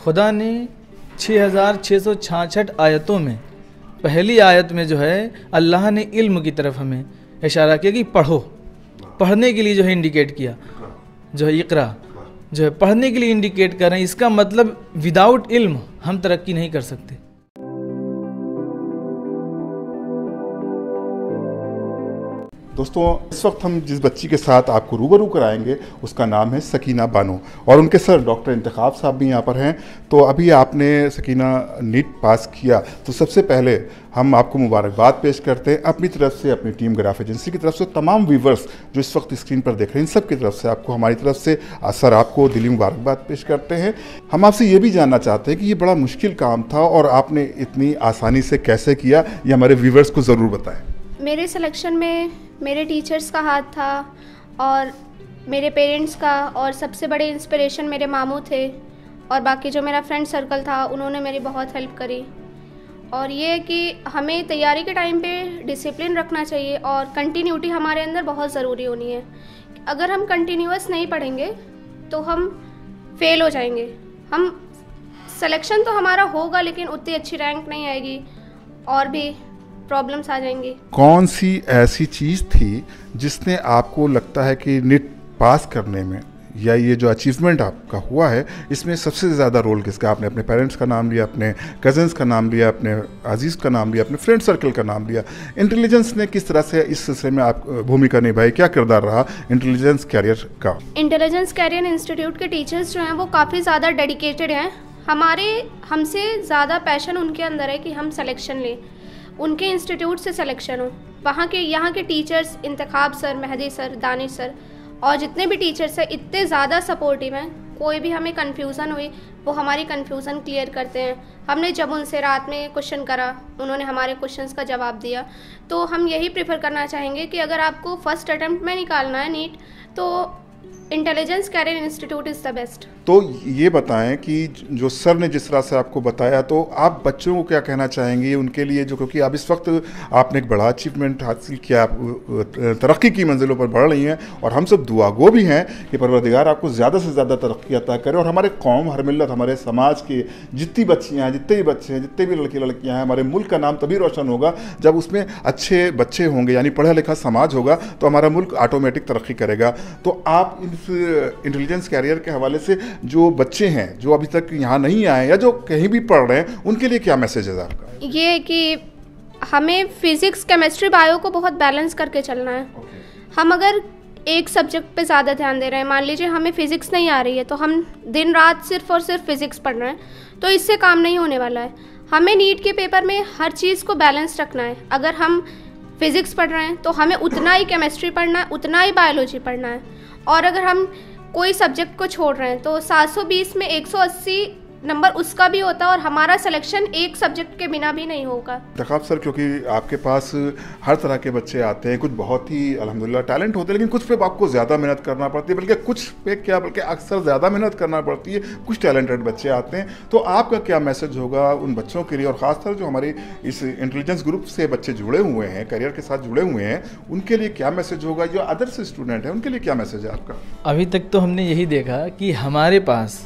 खुदा ने 6666 आयतों में पहली आयत में जो है अल्लाह ने इल्म की तरफ हमें इशारा किया कि पढ़ो, पढ़ने के लिए जो है इंडिकेट किया, जो है इक़रा जो है पढ़ने के लिए इंडिकेट कर रहे हैं। इसका मतलब विदाउट इल्म हम तरक्की नहीं कर सकते। दोस्तों, इस वक्त हम जिस बच्ची के साथ आपको रूबरू कराएंगे उसका नाम है सकीना बानो और उनके सर डॉक्टर इंतखाब साहब भी यहाँ पर हैं। तो अभी आपने सकीना नीट पास किया, तो सबसे पहले हम आपको मुबारकबाद पेश करते हैं अपनी तरफ से, अपनी टीम ग्राफ एजेंसी की तरफ से, तमाम व्यूवर्स जो इस वक्त स्क्रीन पर देख रहे हैं इन सब की तरफ से आपको, हमारी तरफ से सर आपको दिली मुबारकबाद पेश करते हैं। हम आपसे ये भी जानना चाहते हैं कि ये बड़ा मुश्किल काम था और आपने इतनी आसानी से कैसे किया, ये हमारे व्यूवर्स को ज़रूर बताएँ। मेरे सिलेक्शन में मेरे टीचर्स का हाथ था और मेरे पेरेंट्स का, और सबसे बड़े इंस्पिरेशन मेरे मामू थे और बाकी जो मेरा फ्रेंड सर्कल था उन्होंने मेरी बहुत हेल्प करी। और ये कि हमें तैयारी के टाइम पे डिसिप्लिन रखना चाहिए और कंटिन्यूटी हमारे अंदर बहुत ज़रूरी होनी है। अगर हम कंटिन्यूअस नहीं पढ़ेंगे तो हम फेल हो जाएंगे। हम सिलेक्शन तो हमारा होगा लेकिन उतनी अच्छी रैंक नहीं आएगी और भी प्रॉब्लम्स आ जाएंगी। कौन सी ऐसी चीज़ थी जिसने आपको लगता है कि नीट पास करने में या ये जो अचीवमेंट आपका हुआ है इसमें सबसे ज़्यादा रोल किसका? आपने अपने पेरेंट्स का नाम लिया, अपने कज़न्स का नाम लिया, अपने अजीज़ का नाम लिया, अपने फ्रेंड सर्कल का नाम लिया। इंटेलिजेंस ने किस तरह से इस सिलसिले में आप भूमिका निभाई, क्या किरदार रहा इंटेलिजेंस कैरियर का? इंटेलिजेंस कैरियर इंस्टीट्यूट के टीचर्स जो हैं वो काफ़ी ज़्यादा डेडिकेटेड हैं। हमसे ज़्यादा पैशन उनके अंदर है कि हम सिलेक्शन लें, उनके इंस्टीट्यूट से सिलेक्शन हो। यहाँ के teachers Intekhab sir, Mehdi sir, Danish sir और जितने भी टीचर्स हैं इतने ज़्यादा सपोर्टिव हैं। कोई भी हमें कन्फ्यूज़न हुई वो हमारी कन्फ्यूज़न क्लियर करते हैं। हमने जब उनसे रात में क्वेश्चन करा, उन्होंने हमारे क्वेश्चंस का जवाब दिया। तो हम यही प्रेफर करना चाहेंगे कि अगर आपको फर्स्ट अटैम्प्ट में निकालना है नीट तो intelligence career institute is the best. तो ये बताएं कि जो सर ने जिस तरह से आपको बताया, तो आप बच्चों को क्या कहना चाहेंगे उनके लिए, जो क्योंकि अब इस वक्त आपने एक बड़ा अचीवमेंट हासिल किया, आप तरक्की की मंजिलों पर बढ़ रही हैं और हम सब दुआगो भी हैं कि परवरदिगार आपको ज़्यादा से ज़्यादा तरक्की अता करे और हमारे कौम, हर मिल्लत, हमारे समाज के जितनी बच्चियाँ हैं, जितने भी बच्चे हैं, जितने भी लड़के लड़कियाँ हैं, हमारे मुल्क का नाम तभी रोशन होगा जब उसमें अच्छे बच्चे होंगे, यानी पढ़ा लिखा समाज होगा, तो हमारा मुल्क ऑटोमेटिक तरक्की करेगा। तो आप इस इंटेलिजेंस कैरियर के हवाले से जो बच्चे हैं जो अभी तक यहाँ नहीं आए या जो कहीं भी पढ़ रहे हैं उनके लिए क्या मैसेज है आपका? ये कि हमें फिजिक्स, केमिस्ट्री, बायो को बहुत बैलेंस करके चलना है। हम अगर एक सब्जेक्ट पे ज़्यादा ध्यान दे रहे हैं, मान लीजिए हमें फ़िज़िक्स नहीं आ रही है तो हम दिन रात सिर्फ और सिर्फ फ़िज़िक्स पढ़ रहे हैं, तो इससे काम नहीं होने वाला है। हमें नीट के पेपर में हर चीज़ को बैलेंस रखना है। अगर हम फिज़िक्स पढ़ रहे हैं तो हमें उतना ही केमिस्ट्री पढ़ना है, उतना ही बायोलॉजी पढ़ना है। और अगर हम कोई सब्जेक्ट को छोड़ रहे हैं तो 720 में 180 नंबर उसका भी होता है और हमारा सिलेक्शन एक सब्जेक्ट के बिना भी नहीं होगा। इंतखाब सर, क्योंकि आपके पास हर तरह के बच्चे आते हैं, कुछ बहुत ही अल्हम्दुलिल्लाह टैलेंट होते हैं, लेकिन कुछ पे आपको ज़्यादा मेहनत करना पड़ती है, बल्कि कुछ पे क्या बल्कि अक्सर ज़्यादा मेहनत करना पड़ती है। कुछ टैलेंटेड बच्चे आते हैं, तो आपका क्या मैसेज होगा उन बच्चों के लिए, और ख़ासकर जो हमारे इस इंटेलिजेंस ग्रुप से बच्चे जुड़े हुए हैं, करियर के साथ जुड़े हुए हैं, उनके लिए क्या मैसेज होगा? जो अदर्स स्टूडेंट हैं उनके लिए क्या मैसेज है आपका? अभी तक तो हमने यही देखा कि हमारे पास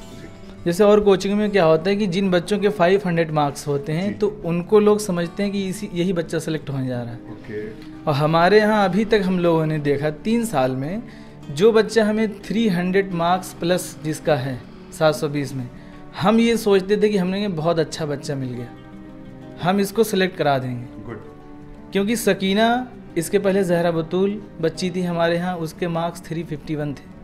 जैसे और कोचिंग में क्या होता है कि जिन बच्चों के 500 मार्क्स होते हैं तो उनको लोग समझते हैं कि यही बच्चा सेलेक्ट होने जा रहा है। और हमारे यहाँ अभी तक हम लोगों ने देखा 3 साल में जो बच्चा हमें 300 मार्क्स प्लस जिसका है 720 में, हम ये सोचते थे कि हमने बहुत अच्छा बच्चा मिल गया, हम इसको सेलेक्ट करा देंगे। क्योंकि सकीना, इसके पहले जहरा बतूल बच्ची थी हमारे यहाँ, उसके मार्क्स 351 थे,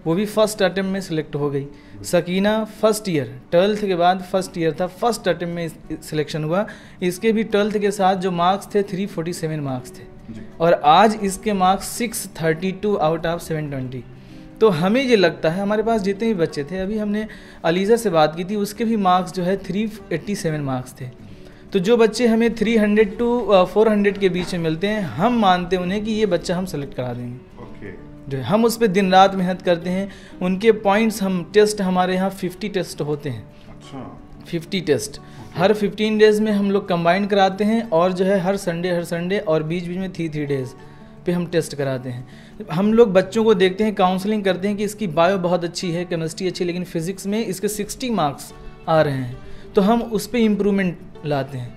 वो भी फर्स्ट अटेम्प्ट में सिलेक्ट हो गई। सकीना फर्स्ट ईयर, 12th के बाद फर्स्ट ईयर था, फर्स्ट अटेम्प्ट में सिलेक्शन हुआ। इसके भी 12th के साथ जो मार्क्स थे 347 मार्क्स थे और आज इसके मार्क्स 632 आउट ऑफ 720। तो हमें ये लगता है, हमारे पास जितने भी बच्चे थे, अभी हमने अलीज़ा से बात की थी, उसके भी मार्क्स जो है 387 मार्क्स थे। तो जो बच्चे हमें 300 to 400 के बीच में मिलते हैं, हम मानते हैं उन्हें कि ये बच्चा हम सेलेक्ट करा देंगे। जो हम उस पर दिन रात मेहनत करते हैं। उनके पॉइंट्स, हम टेस्ट, हमारे यहाँ 50 टेस्ट होते हैं। अच्छा, 50 टेस्ट हर 15 डेज़ में हम लोग कंबाइन कराते हैं और जो है हर संडे और बीच बीच में 3 डेज़ पे हम टेस्ट कराते हैं। हम लोग बच्चों को देखते हैं, काउंसलिंग करते हैं कि इसकी बायो बहुत अच्छी है, केमिस्ट्री अच्छी है, लेकिन फिजिक्स में इसके 60 मार्क्स आ रहे हैं, तो हम उस पर इम्प्रूवमेंट लाते हैं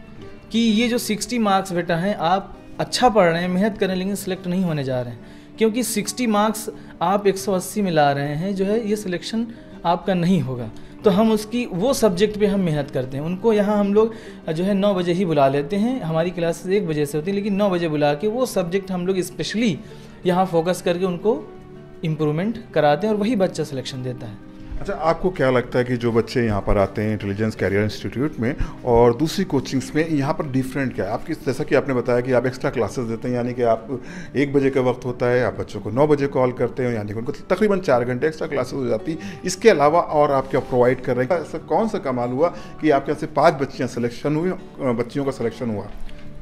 कि ये जो 60 मार्क्स बेटा हैं, आप अच्छा पढ़ रहे हैं, मेहनत कर रहे हैं, लेकिन सिलेक्ट नहीं होने जा रहे हैं, क्योंकि 60 मार्क्स आप 180 में ला रहे हैं, जो है ये सिलेक्शन आपका नहीं होगा। तो हम उसकी वो सब्जेक्ट पे हम मेहनत करते हैं। उनको यहाँ हम लोग जो है 9 बजे ही बुला लेते हैं, हमारी क्लासेस 1 बजे से होती है, लेकिन 9 बजे बुला के वो सब्जेक्ट हम लोग स्पेशली यहाँ फोकस करके उनको इम्प्रूवमेंट कराते हैं और वही बच्चा सिलेक्शन देता है। अच्छा, आपको क्या लगता है कि जो बच्चे यहाँ पर आते हैं इंटेलिजेंस कैरियर इंस्टीट्यूट में और दूसरी कोचिंग्स में, यहाँ पर डिफरेंट क्या है? आपकी जैसा कि आपने बताया कि आप एक्स्ट्रा क्लासेस देते हैं, यानी कि आप 1 बजे का वक्त होता है, आप बच्चों को 9 बजे कॉल करते हैं, यानी कि उनको तकरीबन 4 घंटे एक्स्ट्रा क्लासेस हो जाती है। इसके अलावा और आप क्या प्रोवाइड कर रहे हैं? ऐसा कौन सा कमाल हुआ कि आपके यहाँ से 5 बच्चियाँ सिलेक्शन हुई, बच्चियों का सिलेक्शन हुआ?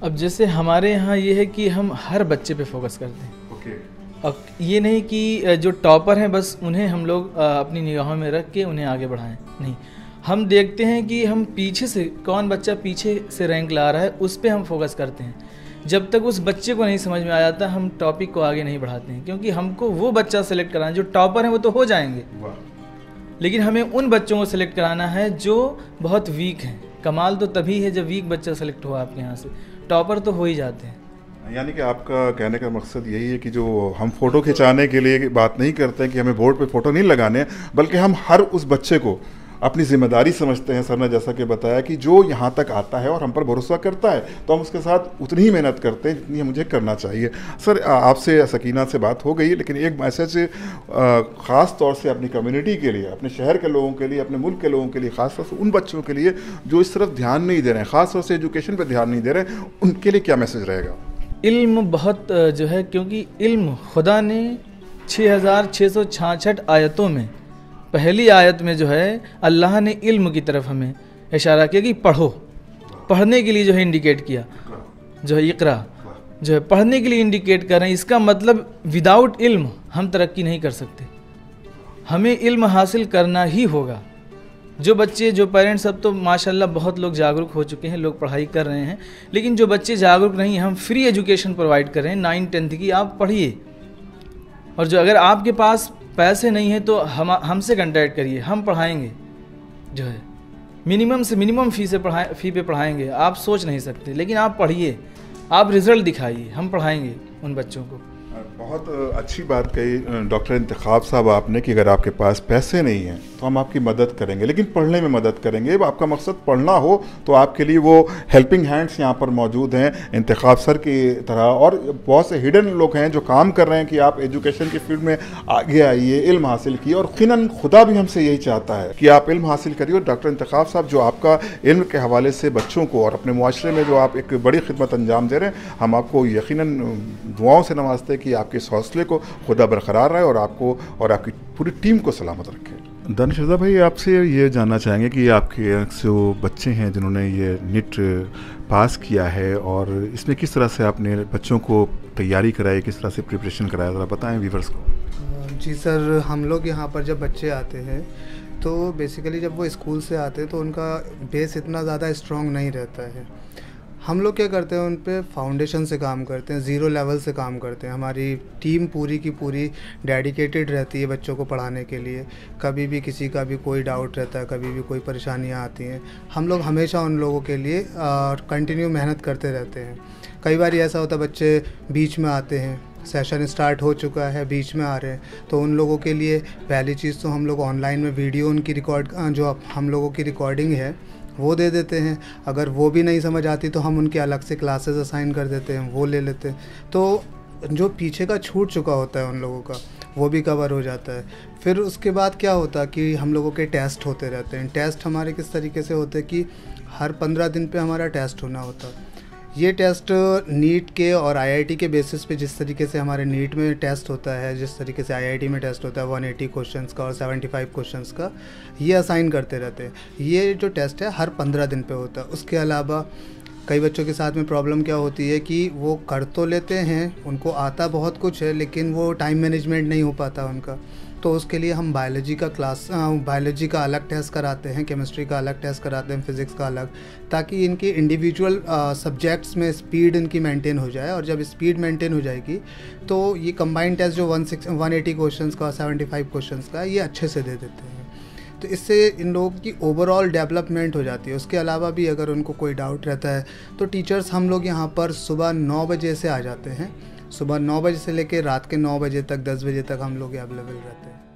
अब जैसे हमारे यहाँ ये है कि हम हर बच्चे पे फोकस करते हैं। अब ये नहीं कि जो टॉपर हैं बस उन्हें हम लोग अपनी निगाहों में रख के उन्हें आगे बढ़ाएं, नहीं, हम देखते हैं कि हम पीछे से कौन बच्चा पीछे से रैंक ला रहा है, उस पे हम फोकस करते हैं। जब तक उस बच्चे को नहीं समझ में आ जाता, हम टॉपिक को आगे नहीं बढ़ाते हैं, क्योंकि हमको वो बच्चा सेलेक्ट कराना, जो टॉपर हैं वो तो हो जाएंगे, लेकिन हमें उन बच्चों को सिलेक्ट कराना है जो बहुत वीक हैं। कमाल तो तभी है जब वीक बच्चा सेलेक्ट हुआ आपके यहाँ से, टॉपर तो हो ही जाते हैं। यानी कि आपका कहने का मकसद यही है कि जो हम फ़ोटो खिंचाने के लिए बात नहीं करते हैं कि हमें बोर्ड पे फ़ोटो नहीं लगाने, बल्कि हम हर उस बच्चे को अपनी जिम्मेदारी समझते हैं। सर ने जैसा कि बताया कि जो यहाँ तक आता है और हम पर भरोसा करता है, तो हम उसके साथ उतनी ही मेहनत करते हैं जितनी मुझे करना चाहिए। सर, आपसे सकीना से बात हो गई, लेकिन एक मैसेज ख़ास तौर से अपनी कम्युनिटी के लिए, अपने शहर के लोगों के लिए, अपने मुल्क के लोगों के लिए, ख़ास तौर से उन बच्चों के लिए जो इस तरफ ध्यान नहीं दे रहे हैं, ख़ास तौर से एजुकेशन पर ध्यान नहीं दे रहे हैं, उनके लिए क्या मैसेज रहेगा? इल्म बहुत जो है, क्योंकि इल्म खुदा ने 6666 आयतों में, पहली आयत में जो है अल्लाह ने इल्म की तरफ हमें इशारा किया कि पढ़ो, पढ़ने के लिए जो है इंडिकेट किया, जो है इक़रा जो है पढ़ने के लिए इंडिकेट कर रहे हैं। इसका मतलब विदाउट इल्म हम तरक्की नहीं कर सकते, हमें इल्म हासिल करना ही होगा। जो बच्चे, जो पेरेंट्स, अब तो माशाल्लाह बहुत लोग जागरूक हो चुके हैं, लोग पढ़ाई कर रहे हैं, लेकिन जो बच्चे जागरूक नहीं हैं, हम फ्री एजुकेशन प्रोवाइड कर रहे हैं 9-10 की, आप पढ़िए। और जो अगर आपके पास पैसे नहीं हैं तो हमसे कांटेक्ट करिए, हम पढ़ाएंगे, जो है मिनिमम से मिनिमम फ़ी पे पढ़ाएंगे। आप सोच नहीं सकते, लेकिन आप पढ़िए, आप रिज़ल्ट दिखाइए, हम पढ़ाएंगे उन बच्चों को। बहुत अच्छी बात कही डॉक्टर इंतखाब साहब आपने कि अगर आपके पास पैसे नहीं हैं तो हम आपकी मदद करेंगे, लेकिन पढ़ने में मदद करेंगे। अब आपका मकसद पढ़ना हो तो आपके लिए वो हेल्पिंग हैंड्स यहाँ पर मौजूद हैं, इंतखाब सर की तरह, और बहुत से हिडन लोग हैं जो काम कर रहे हैं कि आप एजुकेशन की फील्ड में आगे आइए, इल्म हासिल किए, और यकीनन खुदा भी हमसे यही चाहता है कि आप इल्म हासिल करिए। डॉक्टर इंतखाब साहब, जो आपका इल्म के हवाले से बच्चों को और अपने मुआशरे में जो आप एक बड़ी खिदमत अंजाम दे रहे हैं, हम आपको यकीनन दुआओं से नवाजते हैं कि आपके इस हौसले को खुदा बरकरार रहे और आपको और आपकी पूरी टीम को सलामत रखे। दानिश रज़ा भाई, आपसे ये जानना चाहेंगे कि आपके जो बच्चे हैं जिन्होंने ये नीट पास किया है, और इसमें किस तरह से आपने बच्चों को तैयारी कराई, किस तरह से प्रिपरेशन कराया, ज़रा बताएं व्यूअर्स को। जी सर, हम लोग यहाँ पर जब बच्चे आते हैं तो बेसिकली जब वो स्कूल से आते हैं तो उनका बेस इतना ज़्यादा स्ट्रॉन्ग नहीं रहता है। हम लोग क्या करते हैं, उन पे फाउंडेशन से काम करते हैं, ज़ीरो लेवल से काम करते हैं। हमारी टीम पूरी की पूरी डेडिकेटेड रहती है बच्चों को पढ़ाने के लिए। कभी भी किसी का भी कोई डाउट रहता है, कभी भी कोई परेशानियाँ आती हैं, हम लोग हमेशा उन लोगों के लिए कंटिन्यू मेहनत करते रहते हैं। कई बार ऐसा होता है बच्चे बीच में आते हैं, सेशन स्टार्ट हो चुका है, बीच में आ रहे हैं, तो उन लोगों के लिए पहली चीज़ तो हम लोग ऑनलाइन में वीडियो उनकी जो हम लोगों की रिकॉर्डिंग है वो दे देते हैं। अगर वो भी नहीं समझ आती तो हम उनके अलग से क्लासेस असाइन कर देते हैं, वो ले लेते हैं। तो जो पीछे का छूट चुका होता है उन लोगों का, वो भी कवर हो जाता है। फिर उसके बाद क्या होता है कि हम लोगों के टेस्ट होते रहते हैं। टेस्ट हमारे किस तरीके से होते हैं कि हर 15 दिन पे हमारा टेस्ट होना होता है। ये टेस्ट नीट के और आईआईटी के बेसिस पे, जिस तरीके से हमारे नीट में टेस्ट होता है, जिस तरीके से आईआईटी में टेस्ट होता है 180 क्वेश्चंस का और 75 क्वेश्चंस का, ये असाइन करते रहते हैं। ये जो टेस्ट है हर 15 दिन पे होता है। उसके अलावा कई बच्चों के साथ में प्रॉब्लम क्या होती है कि वो कर तो लेते हैं, उनको आता बहुत कुछ है, लेकिन वो टाइम मैनेजमेंट नहीं हो पाता उनका। तो उसके लिए हम बायोलॉजी का अलग टेस्ट कराते हैं, केमिस्ट्री का अलग टेस्ट कराते हैं, फिज़िक्स का अलग, ताकि इनकी इंडिविजुअल सब्जेक्ट्स में स्पीड इनकी मेंटेन हो जाए। और जब स्पीड मेंटेन हो जाएगी तो ये कंबाइंड टेस्ट जो 180 क्वेश्चंस का, 75 क्वेश्चंस का, ये अच्छे से दे देते हैं। तो इससे इन लोगों की ओवरऑल डेवलपमेंट हो जाती है। उसके अलावा भी अगर उनको कोई डाउट रहता है तो टीचर्स हम लोग यहाँ पर सुबह 9 बजे से आ जाते हैं। सुबह 9 बजे से लेकर रात के 9 बजे तक, 10 बजे तक हम लोग अवेलेबल रहते हैं।